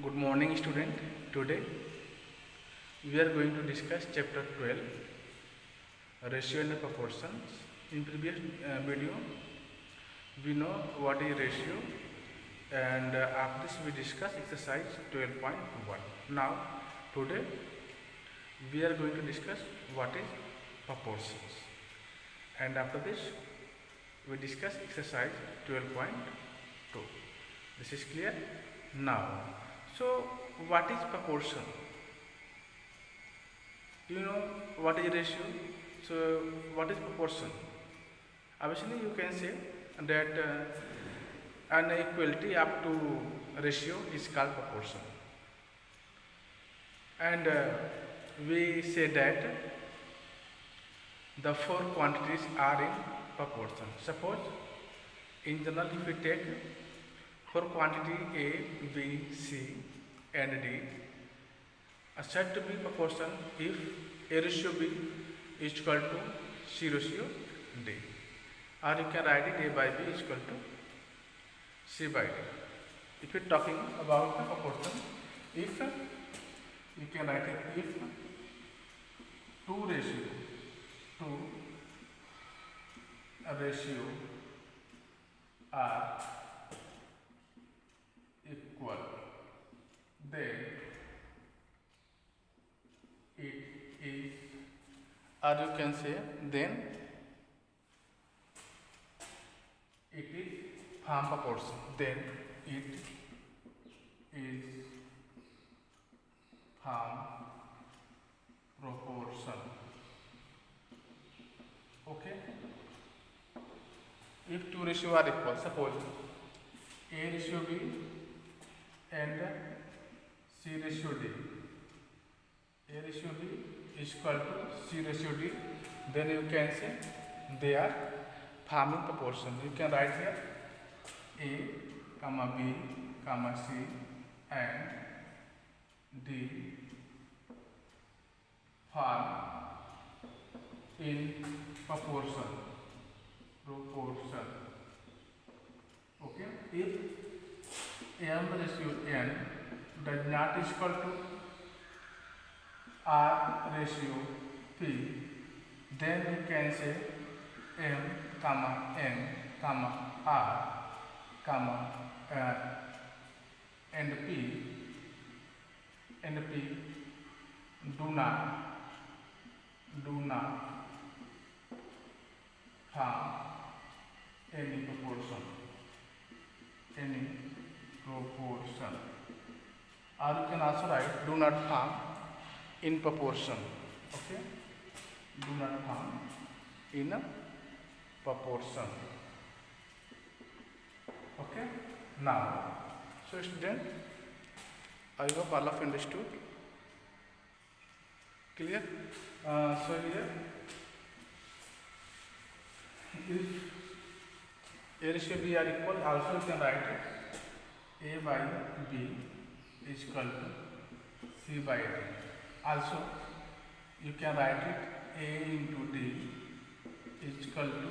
Good morning, student. Today we are going to discuss chapter 12, ratio and proportions. In previous video, we know what is ratio, and after this we discuss exercise 12.1. Now, today we are going to discuss what is proportions, and after this we discuss exercise 12.2. This is clear now. So, what is proportion? You know what is ratio? So, what is proportion? Obviously, you can say that an equality up to ratio is called proportion, and we say that the four quantities are in proportion. Suppose, in general, if we take for quantity A, B, C and D are said to be proportion if A ratio B is equal to C ratio D, or you can write it A by B is equal to C by D. If you are talking about the proportion, if you can write it if two ratio are equal, then it is, or you can say then it is form proportion. Then it is form proportion. Okay. If two ratio are equal, suppose A ratio B and C ratio D. A ratio B is equal to C ratio D. Then you can say they are forming proportion. You can write here A, comma B, comma C and D form in proportion. Okay. If M ratio N does not equal to R ratio P, then we can say M, comma N, comma R, comma and P do not form any proportion. Or you can also write do not form in proportion. Okay, do not form in a proportion. Okay. Now, so student, I hope all of understood. Clear? So here, if A ratio B are equal, also you can write it A by B is equal to C by D. Also, you can write it A into D is equal to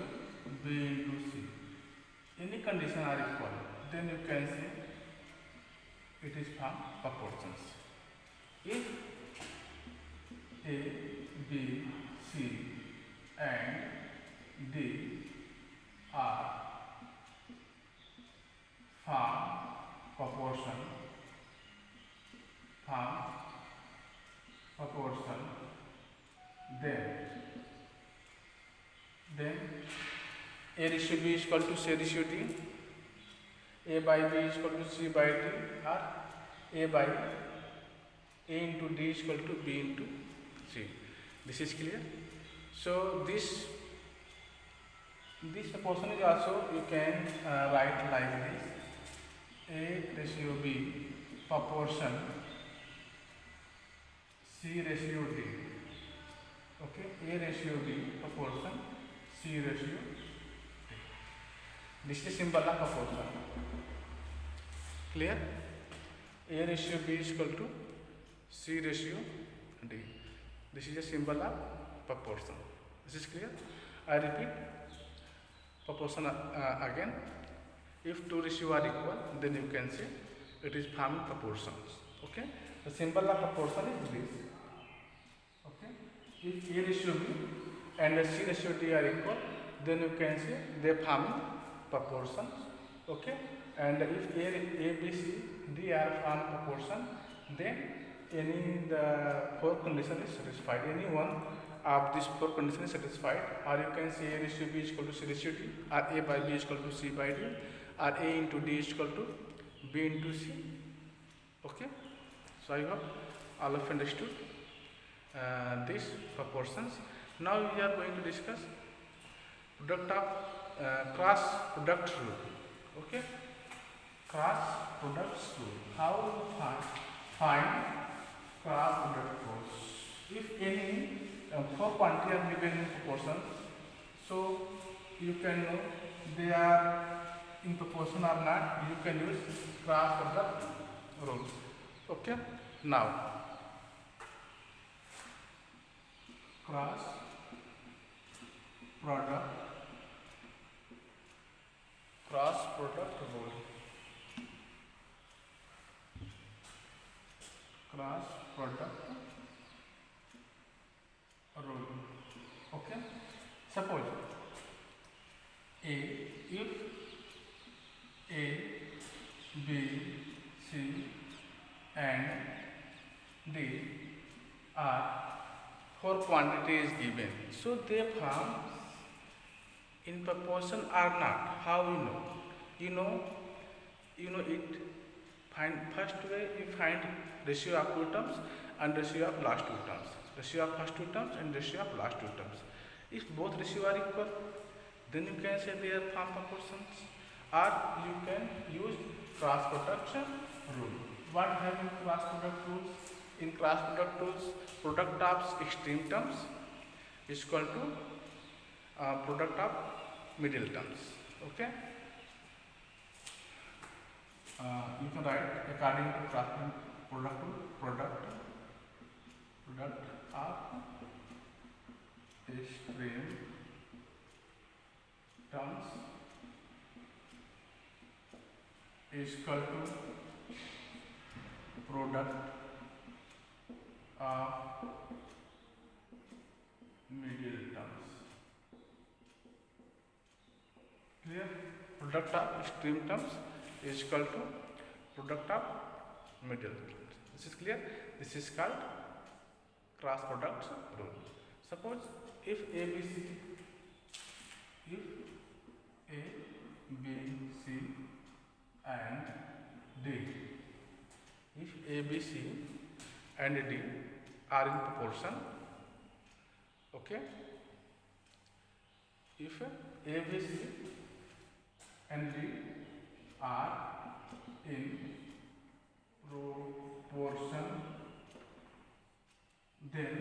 B into C. Any condition are equal, then you can say it is from proportions. If A, B, C and D are form proportion, then A ratio B is equal to C ratio D, A by B is equal to C by D, or A by A into D is equal to B into C. This is clear. So this proportion is also you can write like this: A ratio B proportion C ratio D. Okay, A ratio B proportion C ratio D. This is symbol of proportion. Clear? A ratio B is equal to C ratio D. This is a symbol of proportion. This is clear? I repeat proportion again. If two ratios are equal, then you can say it is formed proportions. Okay, the symbol of proportion is this. Okay, if A ratio B and C ratio D are equal, then you can say they form proportions. Okay, and if A B C D are formed proportion, then any the four condition is satisfied. Any one of these four conditions is satisfied, or you can say A ratio B is equal to C ratio D, or A by B is equal to C by D, or A into D is equal to B into C. Okay, so I hope all of you understood these proportions. Now we are going to discuss product of cross product rule. Okay, cross products rule. How to find cross product rules? If any four quantity are given in proportion, so you can know they are in proportion or not. You can use cross product rule. Okay, now cross product rule. Cross product rule. Okay, suppose if A, B, C and D are four quantities given, so they form in proportion or not. How you know? You know it. Find first way you find ratio of two terms and ratio of last two terms. Ratio of first two terms and ratio of last two terms. If both ratio are equal, then you can say they are form proportions, or you can use cross product rule. What have in cross product rules? In cross product rules, product of extreme terms is equal to product of middle terms. Okay. You can write according to cross product rule, product of extreme terms is equal to product of middle terms. Clear? Product of extreme terms is equal to product of middle terms. This is clear? This is called cross product rule. Suppose if A, B, C and D, if A, B, C and D are in proportion, okay, if A, B, C and D are in proportion, then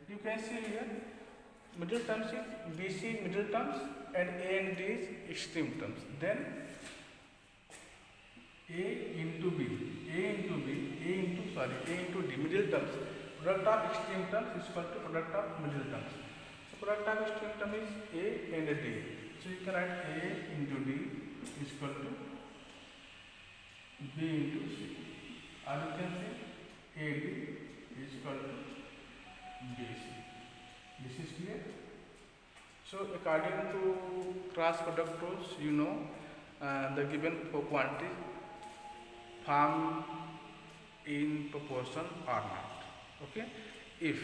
you can see here middle terms is BC middle terms and A and D is extreme terms. Then A into D middle terms. Product of extreme terms is equal to product of middle terms. So product of extreme term is A and D. So you can write A into D is equal to B into C. Or you can say AD is equal to BC. This is clear? So according to cross product rules, you know the given quantity form in proportion or not. Okay? If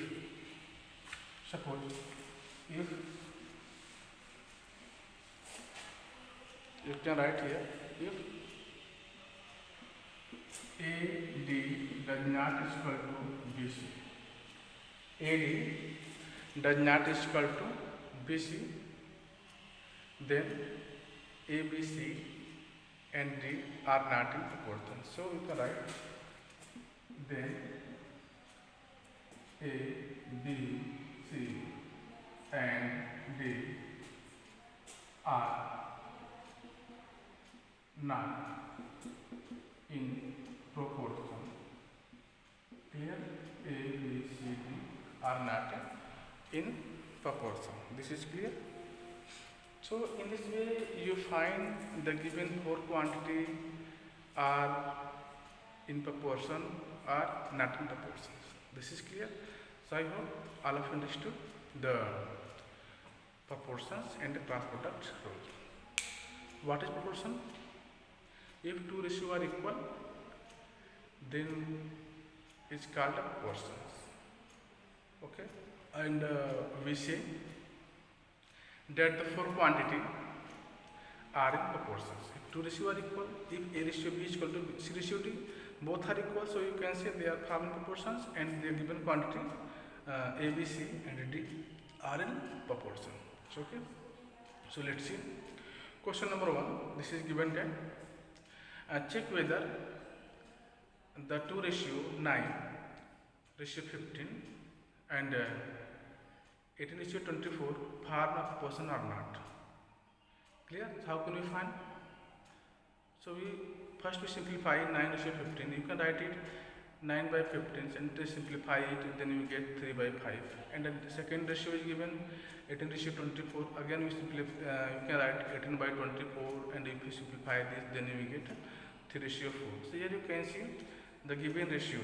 suppose if you can write here, if AD does not equal to BC, AD does not equal to BC, then ABC and D are not in proportion. So we can write then A, B, C and D are not in proportion. Here A, B, C, D are not in proportion. This is clear. So in this way you find the given four quantity are in proportion or not in proportions. This is clear. So I hope all of you understood the proportions and the cross product rule. What is proportion? If two ratios are equal, then it's called a proportions. Okay, and we say that the four quantity are in proportions. If two ratios are equal, if A ratio B is equal to C ratio D, both are equal, so you can say they are formed proportions and the given quantity A, B, C and D are in proportion. So, okay, so let's see. Question number 1, this is given that check whether the two ratio 9, ratio 15 and 18 ratio 24 form a proportion or not. Clear? How can we find? So we simplify 9 ratio 15. You can write it 9 by 15 and simplify it, then you get 3 by 5. And then the second ratio is given 18 ratio 24. Again we simplify, you can write 18 by 24, and if you simplify this, then you get 3 ratio 4. So here you can see the given ratio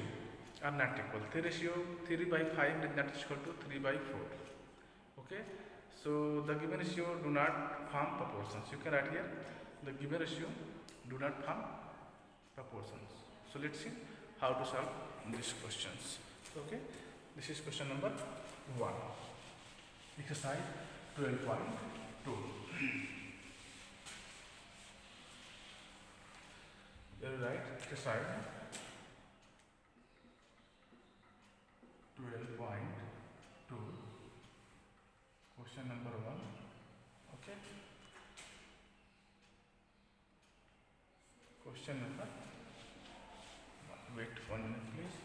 are not equal. 3 by 5 is not equal to 3 by 4. Okay, so the given ratio do not form proportions. You can write here the given ratio do not form proportions. So let's see how to solve these questions. Okay, this is question number 1. Exercise 12.2. You write exercise 12.2. Question number 1. Okay. Question number 1. Wait 1 minute please.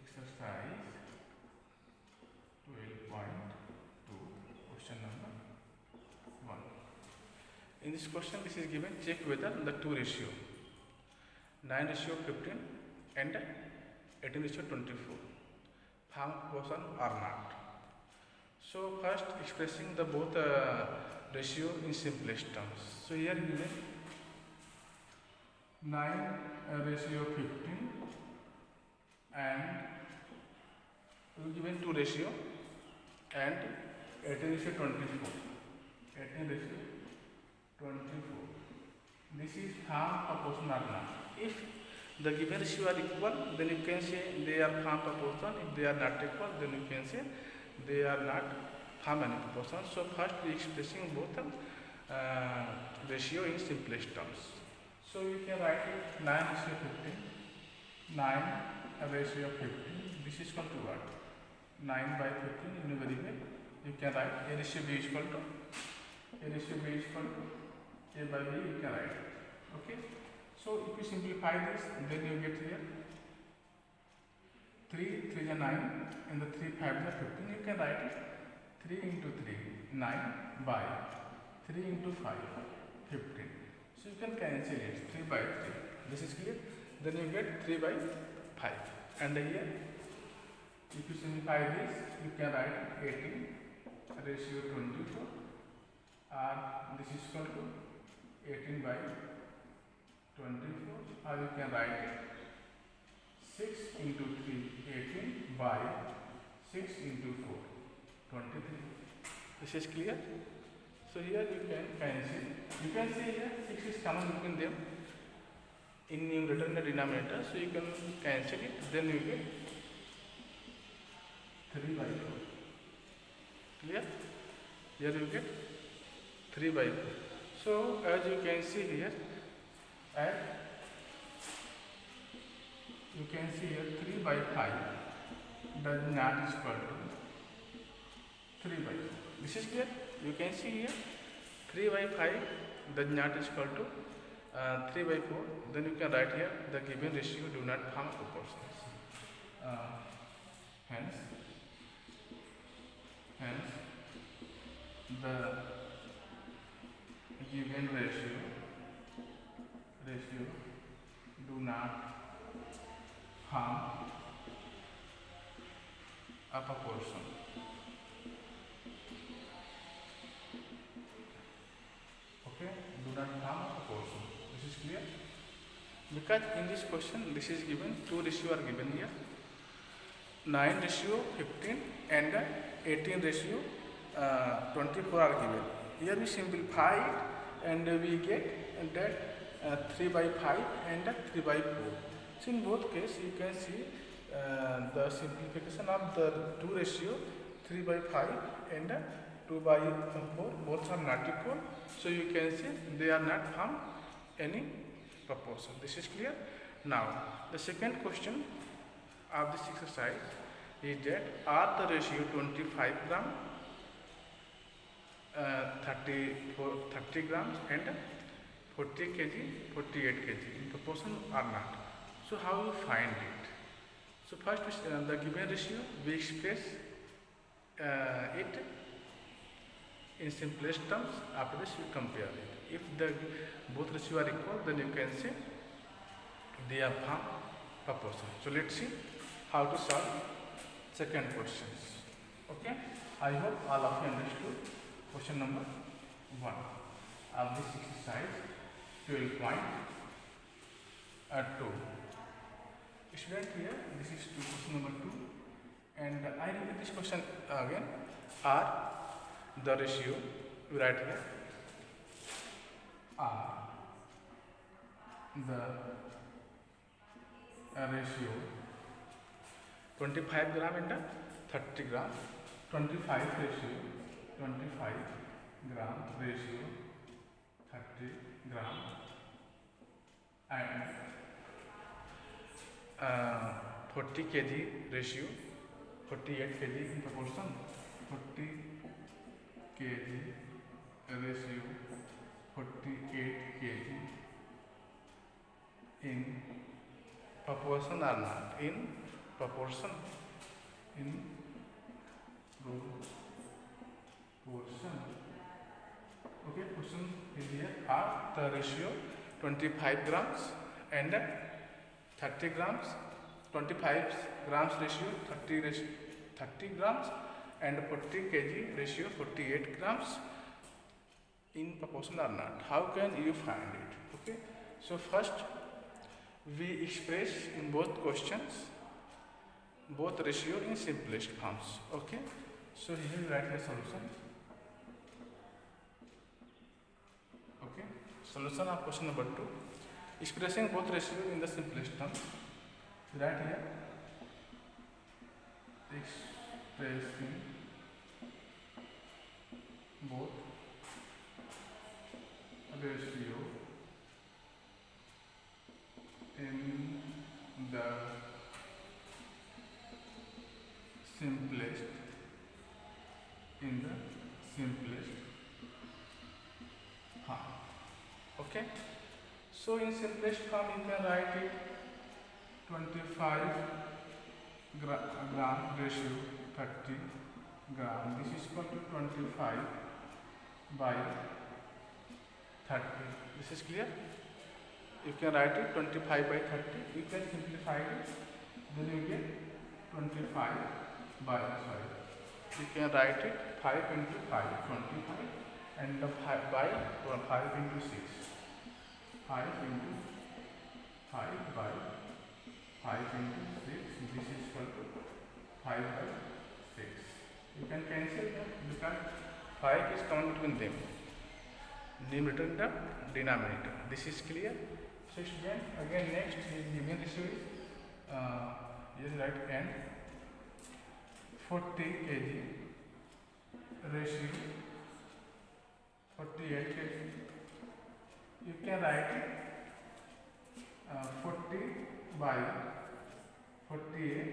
Exercise 12.2. Question number 1. In this question, this is given, check whether the two ratio 9 ratio 15 and 18 ratio 24 form proportion or not. So first expressing the both ratio in simplest terms. So here given 9 ratio 15 and we given 2 ratio and 18 ratio 24. 18 ratio 24. This is form proportion or not. If the given ratio are equal, then you can say they are form proportion. If they are not equal, then you can say they are not form any proportion. So first we expressing both ratio in simplest terms. So we can write it 9 ratio 15. 9 ratio 15. This is equal to what? 9 by 15 in a very way. You can write A ratio B is equal to A ratio B is equal to A by B. You can write it. Okay. So if you simplify this, then you get here 3 3 is 9 and the 3 5 is 15. You can write it 3 into 3 9 by 3 into 5 15. So you can cancel it 3 by 3. This is clear. Then you get 3 by 5. And here if you simplify this, you can write 18 ratio 24 this is equal to 18 by 24, or you can write it 6 into 3 18 by 6 into 4 23. This is clear. So here you can cancel. You can see here 6 is common between them in numerator and the denominator, so you can cancel it, then you get 3 by 4. Clear? Here you get 3 by 4. So as you can see here, and you can see here 3 by 5 does not equal to 3 by 4. This is clear. You can see here 3 by 5 does not equal to 3 by 4. Then you can write here the given ratio do not form proportions. Hence the given ratio do not form a proportion. Because in this question, this is given, two ratio are given here, 9 ratio 15 and 18 ratio 24 are given. Here we simplify it and we get that 3 by 5 and 3 by 4. So in both cases you can see the simplification of the two ratio 3 by 5 and 2 by 4, both are not equal. So you can see they are not found any proportion. This is clear. Now the second question of this exercise is that are the ratio 25 gram, 30 grams and 40 kg, 48 kg in proportion or not. So how you find it? So first the given ratio we express it in simplest terms. After this we compare it. If the both ratio are equal, then you can say they are found proportion. So let's see how to solve second questions. Okay, I hope all of you understood question number 1 of this exercise 12.2. Student, here this is question number 2 and I repeat this question again. Are the ratio, we write here, are the ratio 25 gram and 30 gram, 25 ratio 25 gram ratio 30 gram and 40 kg ratio 48 kg in proportion, 40 kg ratio 48 kg in proportion or not? In proportion. In proportion. Okay, question is here. Are the ratio 25 grams and 30 grams, 25 grams ratio 30 grams and 40 kg ratio 48 grams in proportion or not? How can you find it? Okay, so first we express in both questions both ratio in simplest forms. Okay, so here we write the solution. Okay, solution of question number 2, expressing both ratio in the simplest terms. Write here expressing both ratio in the simplest form. Okay, so in simplest form you can write it 25 gram ratio 30 gram. This is equal to 25 by 30. This is clear. You can write it 25 by 30. You can simplify it. Then you get 25 by, you can write it 5 into 5, 25 and the 5 by 5 into 6. 5 into 5 by 5 into 6. This is equal to 5 by 6. You can cancel them because 5 is common between them. Numerator in the denominator. This is clear. So student, again next is given ratio is write n 40 kg ratio 48 kg. You can write it 40 by 48.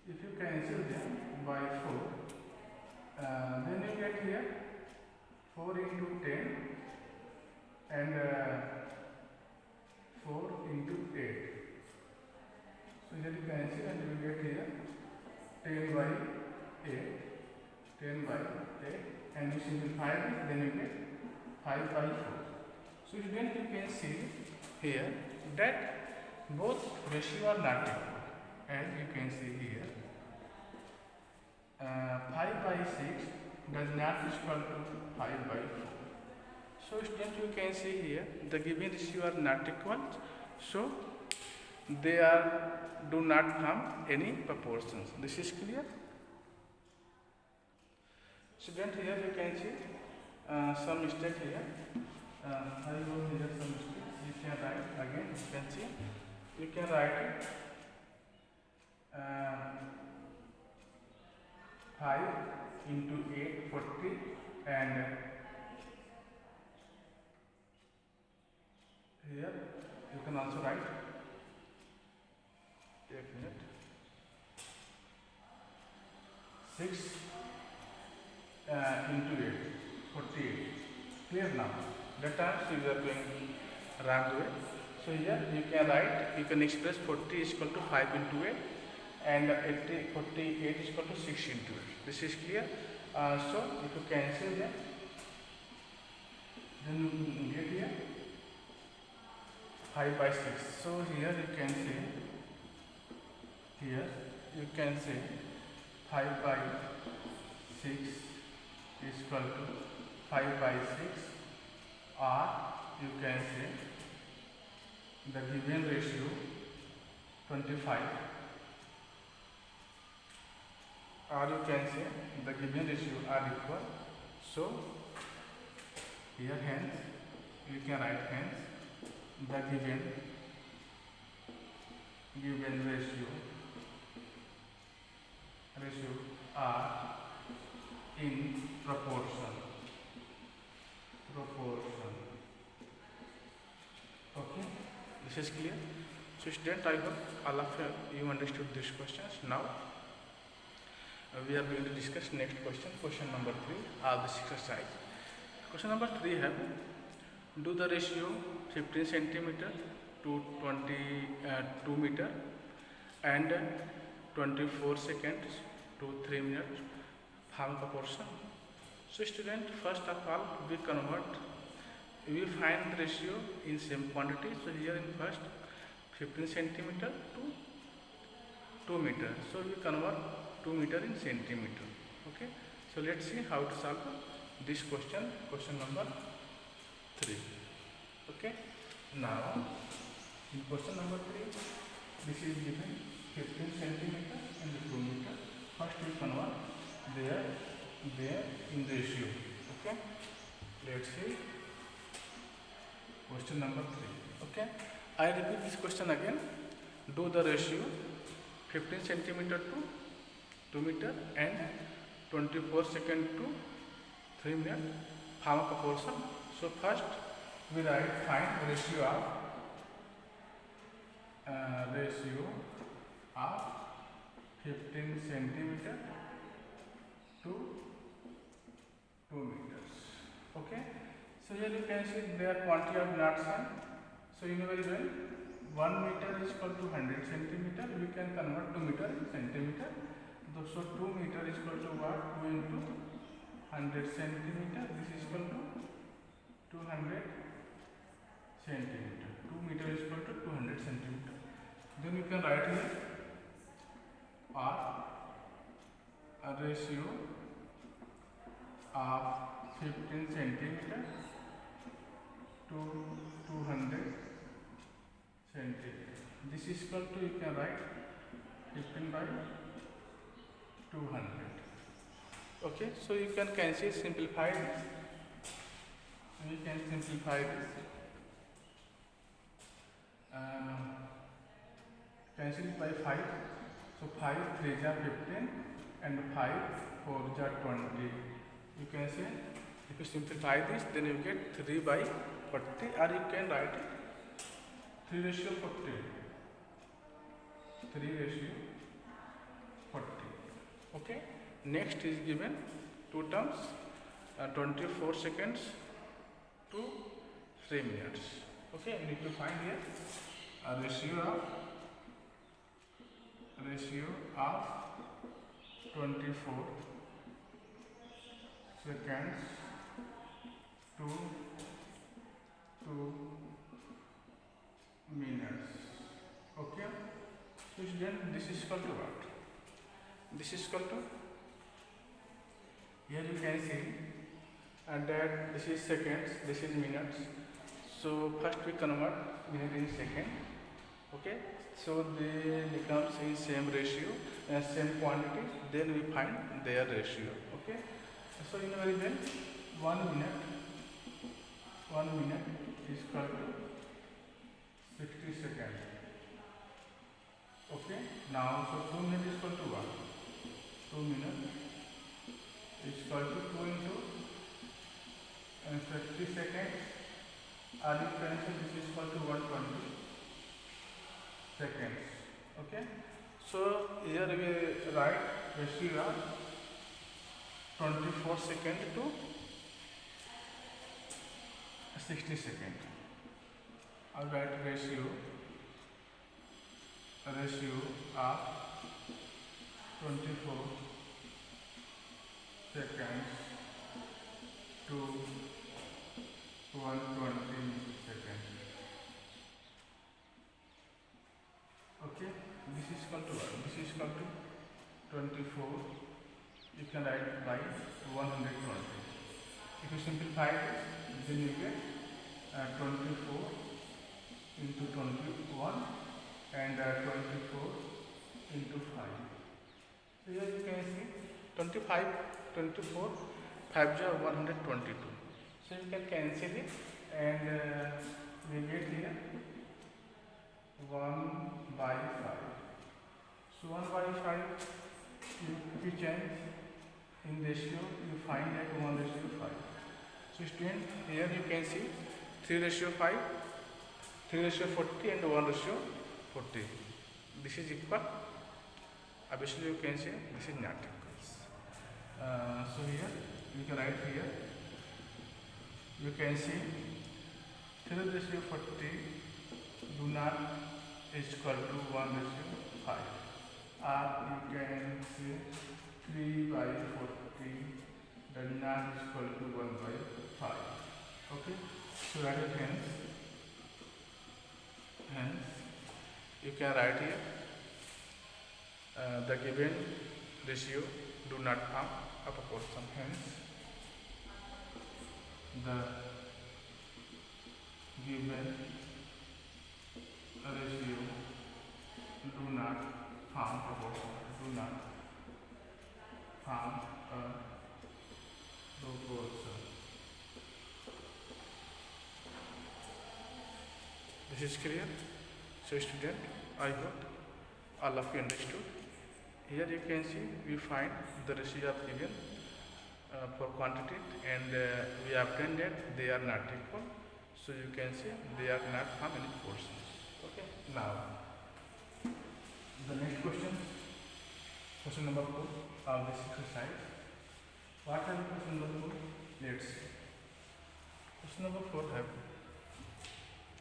If you cancel them by 4, then you get here 4 into 10 and 4 into 8. So here you cancel and you get here 10 by 8, 10 by 8 and you simplify it, then you get 5 by 4. So then you can see here that both ratio are not equal, and you can see here 5 by 6 does not equal to 5 by 4. So student, you can see here the given ratio are not equal, So they are do not form any proportions. This is clear. Student, here you can see some mistake here. I will here some mistakes. You can write again. You can see. You can write 5 into 8, 40, and here you can also write 6 into 8, 48. Clear now? That times you are doing wrong way. So here you can write, you can express 40 is equal to 5 into 8 and 48 is equal to 6 into 8. This is clear. So if you cancel here, then you get here 5 by 6. So here you can say, here you can say 5 by 6 is equal to 5 by 6, or you can say the given ratio 25, or you can say the given ratio are equal. So here hence you can write hence the given ratio are in proportion. Okay, this is clear. So student, I hope all of you understood these questions. Now we are going to discuss next question, question number 3 of this exercise. Question number 3 have, do the ratio 15 centimeter to 22 meter and 24 seconds to 3 minutes form proportion. So student, first of all we find the ratio in same quantity. So here in first 15 centimeter to 2 meter. So we convert 2 meter in centimeter. Okay. So let's see how to solve this question, question number 3. Okay. Now in question number 3, this is given 15 centimeter and 2 meter. First we convert there in ratio. Okay. Let's see question number 3. Okay. I repeat this question again. Do the ratio 15 centimeter to 2 meter and 24 second to 3 minutes form a proportion. So first we write find ratio of 15 centimeter to 2 meters. Okay. So here you can see their quantity of not same. So you know very well 1 meter is equal to 100 centimeter. We can convert 2 meter in centimeter. So 2 meter is equal to what? 2 into 100 centimeter. This is equal to 200 centimeter. 2 meter is equal to 200 centimeter. Then you can write here or a ratio of 15 centimeter to 200 centimeter. This is equal to, you can write 15 by 200. Okay, so you can cancel, simplify this. We can simplify this. Cancel it by 5. So 5 3s are 15 and 5 4s are 20. You can say, if you simplify this, then you get 3 by 40, or you can write it 3 ratio 40. 3 ratio 40. Okay. Next is given 2 terms, 24 seconds to 3 minutes. Okay. You need to find here a ratio of 24 seconds to 2 minutes. Okay. So then this is equal to what? This is equal to, here you can see that this is seconds, this is minutes. So first we convert minute in second. Okay, so they becomes in same ratio and same quantity. Then we find their ratio. Okay, so in very well, 1 minute is equal to 60 seconds. Okay, now so 2 minutes is equal to what? 2 minutes is equal to 2 into and 60 seconds. Are you cancel? This is equal to 120 seconds. Okay, so here we write ratio of 24 seconds to 60 seconds. I'll write ratio of 24 seconds to 120 seconds. Okay, this is equal to what? This is equal to 24. You can write by 120. If you simplify this, then you get 24 into 21 and 24 into 5. So here you can see 25, 24, 5 is 122. So you can cancel it and we get here 1 by 5. So 1 by 5, if you change in ratio, you find that 1 ratio 5. So student, here you can see 3 ratio 5, 3 ratio 40 and 1 ratio 40. This is equal. Obviously you can say this is not equal. So here you can write here. You can see 3 ratio 40 do not is equal to 1 ratio 5. Or you can say 3 by 40 does not is equal to 1 by 5. Okay, so that is hence you can write here the given ratio do not form a proportion. Hence the given ratio do not form proportion. Do not form a proportion. This is clear. So student, I hope all of you understood. Here you can see we find the ratio of given for quantity and we obtain that they are not equal. So you can see they are not from any proportions. Okay. Now the next question number 4 of this exercise. What are question number 4? Let's see. Question number 4 have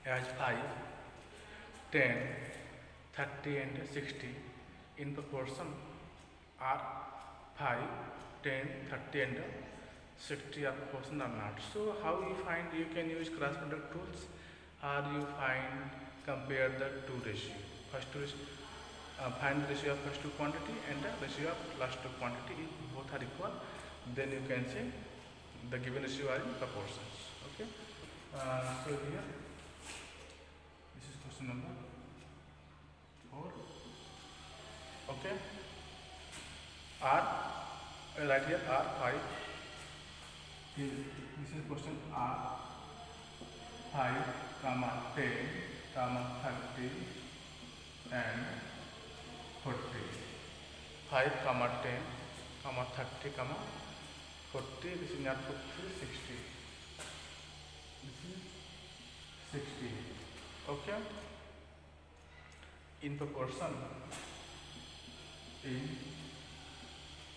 as 5, 10, 30 and 60 in proportion are 5, 10, 30 and 60 are proportion or not. So how you find? You can use cross product tools or you compare the two ratio. First to find the ratio of first to quantity and the ratio of last to quantity. If both are equal, then you can say the given ratio are in proportions. Okay. So here this is question number 4. Okay. Right here R 5. This is question R 5, 10, 30 and 40. 5, 10, 30, 40. This is not 40, 60. This is 60. Okay. In proportion. In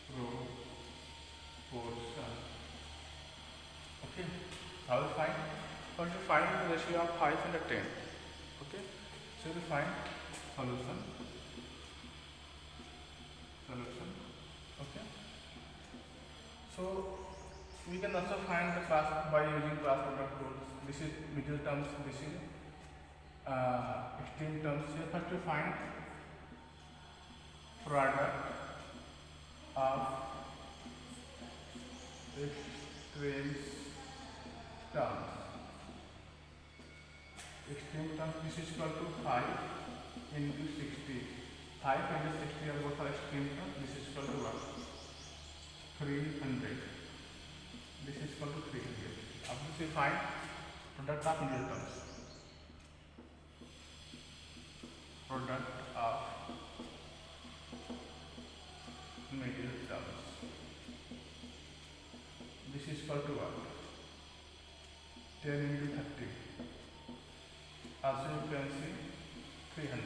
proportion. Okay. How we find? First we find the ratio of 5 and 10. Okay. So we find solution. Okay. So we can also find the class by using class product rules. This is middle terms. This is extreme terms. So first we find product of extreme terms. extreme terms, this is equal to 5 into 60. 5 and 60 are both are extreme terms. This is equal to what? 300. This is equal to 300. Obviously, find product of middle terms. Product of middle terms. This is equal to what? 10 into 30. Also you can see 300.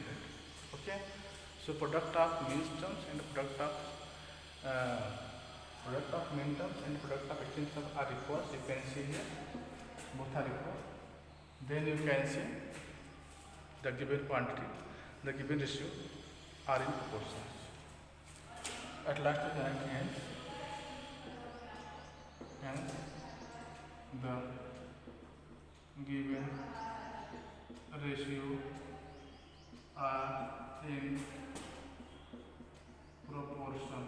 Okay. So product of mean terms and product of mean terms and product of extreme terms are equal. You can see here both are equal. Then you can see the given quantity, the given ratio are in proportions. At last we have hence the given ratio are in proportion.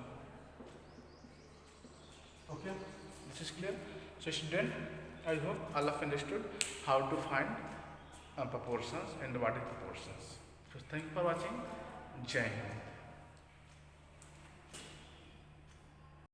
Okay, this is clear. So student, I hope all of understood how to find proportions and what is proportions. So thank you for watching. Jai Hind.